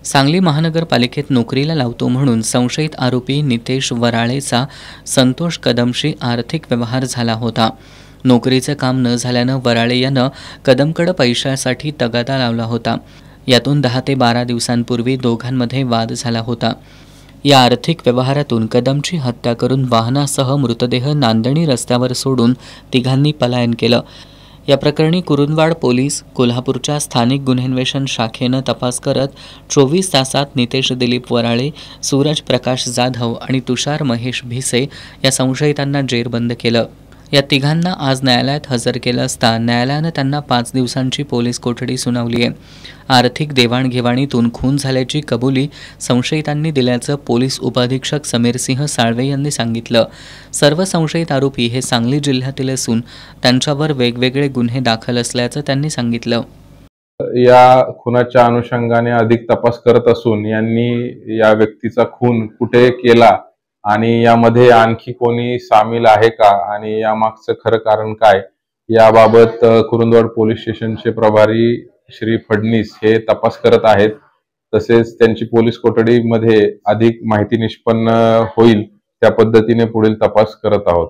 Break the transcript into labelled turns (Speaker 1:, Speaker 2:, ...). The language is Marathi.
Speaker 1: सांगली महानगरपालिकेत नोकरीला लावतो म्हणून संशयित आरोपी नितेश वराळेचा संतोष कदमशी आर्थिक व्यवहार झाला होता। नोकरीचं काम न झाल्यानं वराळे यानं कदमकडे पैशासाठी तगादा लावला होता। यातून 10 ते 12 दिवसांपूर्वी दोघांमध्ये वाद झाला होता। या आर्थिक व्यवहारातून कदमची हत्या करून वाहनासह मृतदेह नांदणी रस्त्यावर सोडून तिघांनी पलायन केलं। या प्रकरणी कुरुंदवाड पोलीस कोल्हापूरच्या स्थानिक गुन्हेन्वेषण शाखेनं तपास करत 24 तासात नितेश दिलीप वराळे, सूरज प्रकाश जाधव आणि तुषार महेश भिसे या संशयितांना जेरबंद केलं। या तिघांना आज न्यायालयात हजर केलं असता न्यायालयानं त्यांना 5 दिवसांची पोलीस कोठडी सुनावली आहे। आर्थिक देवाणघेवाणीतून खून झाल्याची कबुली संशयितांनी दिल्याचं पोलीस उपअधीक्षक समीरसिंह साळवे यांनी सांगितलं। सर्व संशयित आरोपी हे सांगली जिल्ह्यातील असून त्यांच्यावर वेगवेगळे गुन्हे दाखल असल्याचं त्यांनी सांगितलं।
Speaker 2: या खुनाच्या अनुषंगाने अधिक तपास करत असून यांनी या व्यक्तीचा खून कुठे केला आणि यामध्ये आणखी कोणी सामील आहे का आणि यामागचं खरं कारण काय याबाबत कुरुंदवाड पोलीस स्टेशनचे प्रभारी श्री फडणीस हे तपास करत आहेत। तसेच त्यांची पोलीस कोठडीमध्ये अधिक माहिती निष्पन्न होईल त्या पद्धतीने पुढील तपास करत आहोत।